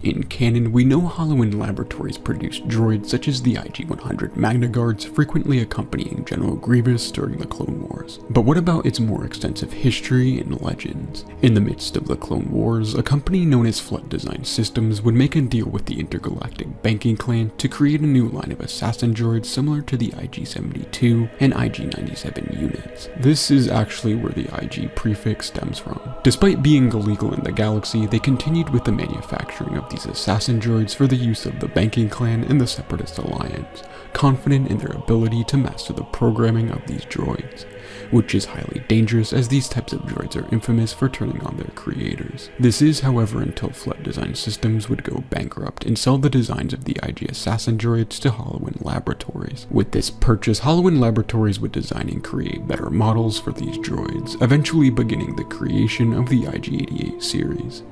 In canon, we know Holowan Laboratories produced droids such as the IG-100 MagnaGuards, frequently accompanying General Grievous during the Clone Wars. But what about its more extensive history and legends? In the midst of the Clone Wars, a company known as Flood Design Systems would make a deal with the intergalactic banking clan to create a new line of assassin droids similar to the IG-72 and IG-97 units. This is actually where the IG prefix stems from. Despite being illegal in the galaxy, they continued with the manufacturing of these assassin droids for the use of the banking clan and the Separatist Alliance, confident in their ability to master the programming of these droids, which is highly dangerous as these types of droids are infamous for turning on their creators. This is, however, until Flood Design Systems would go bankrupt and sell the designs of the IG assassin droids to Holowan Laboratories. With this purchase, Holowan Laboratories would design and create better models for these droids, eventually beginning the creation of the IG-88 series.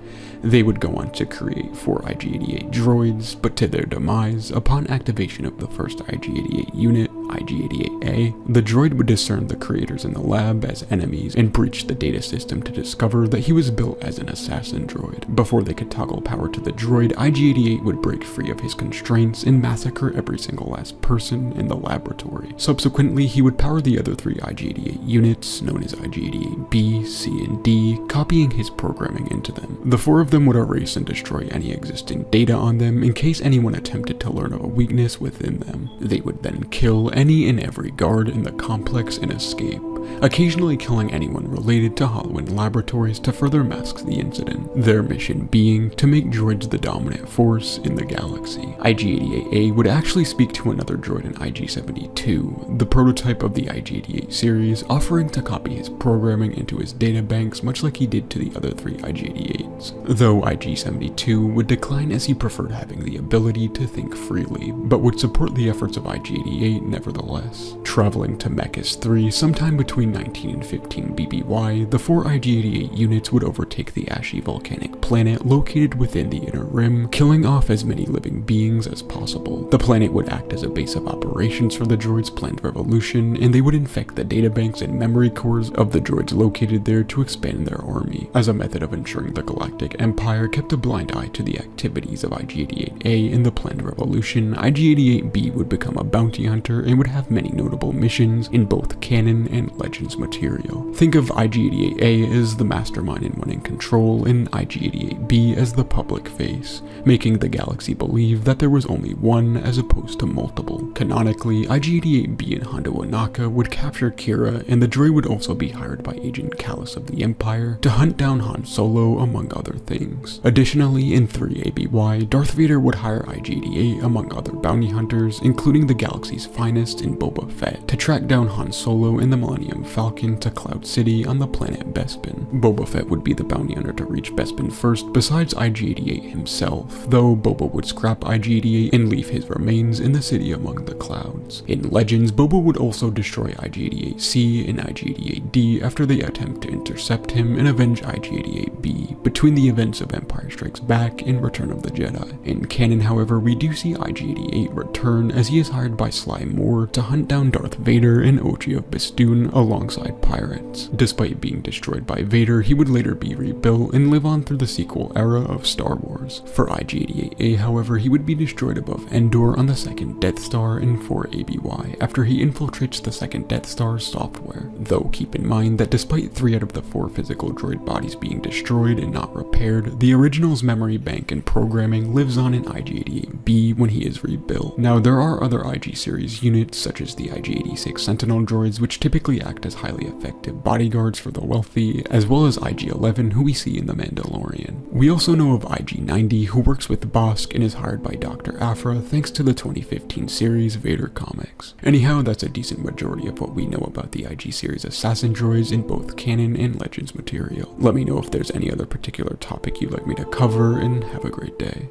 They would go on to create 4 IG-88 droids, but to their demise, upon activation of the first IG-88 unit, IG-88A, the droid would discern the creators in the lab as enemies and breach the data system to discover that he was built as an assassin droid. Before they could toggle power to the droid, IG-88 would break free of his constraints and massacre every single last person in the laboratory. Subsequently, he would power the other 3 IG-88 units, known as IG-88B, C, and D, copying his programming into them. The 4 of them would erase and destroy any existing data on them in case anyone attempted to learn of a weakness within them. They would then kill any and every guard in the complex and escape, occasionally killing anyone related to Holowan Laboratories to further mask the incident, their mission being to make droids the dominant force in the galaxy. IG-88A would actually speak to another droid in IG-72, the prototype of the IG-88 series, offering to copy his programming into his databanks much like he did to the other 3 IG-88s, though IG-72 would decline as he preferred having the ability to think freely, but would support the efforts of IG-88 nevertheless. Traveling to Mechas 3 sometime between 19 and 15 BBY, the 4 IG-88 units would overtake the ashy volcanic planet located within the Inner Rim, killing off as many living beings as possible. The planet would act as a base of operations for the droids' planned revolution, and they would infect the databanks and memory cores of the droids located there to expand their army. As a method of ensuring the Galactic Empire kept a blind eye to the activities of IG-88A in the planned revolution, IG-88B would become a bounty hunter and would have many notable missions in both canon and Legends material. Think of IG-88A as the mastermind and one in control, and IG-88B as the public face, making the galaxy believe that there was only one as opposed to multiple. Canonically, IG-88B and Hondo Ohnaka would capture Kira, and the droid would also be hired by Agent Kallus of the Empire to hunt down Han Solo, among other things. Additionally, in 3 ABY, Darth Vader would hire IG-88 among other bounty hunters, including the galaxy's finest in Boba Fett, to track down Han Solo in the Millennium Falcon to Cloud City on the planet Bespin. Boba Fett would be the bounty hunter to reach Bespin first besides IG-88 himself, though Boba would scrap IG-88 and leave his remains in the city among the clouds. In Legends, Boba would also destroy IG-88C and IG-88D after they attempt to intercept him and avenge IG-88B between the events of Empire Strikes Back and Return of the Jedi. In canon, however, we do see IG-88 return as he is hired by Sly Moore to hunt down Darth Vader and Ochi of Bestoon alongside pirates. Despite being destroyed by Vader, he would later be rebuilt and live on through the sequel era of Star Wars. For IG-88A, however, he would be destroyed above Endor on the second Death Star in 4 ABY after he infiltrates the second Death Star's software. Though keep in mind that despite 3 out of the 4 physical droid bodies being destroyed and not repaired, the original's memory bank and programming lives on in IG-88B when he is rebuilt. Now, there are other IG series units such as the IG-86 Sentinel droids, which typically act as highly effective bodyguards for the wealthy, as well as IG-11, who we see in The Mandalorian. We also know of IG-90, who works with Bosk and is hired by Dr. Aphra thanks to the 2015 series Vader comics. Anyhow, that's a decent majority of what we know about the IG series assassin droids in both canon and Legends material. Let me know if there's any other particular topic you'd like me to cover, and have a great day.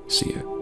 See ya.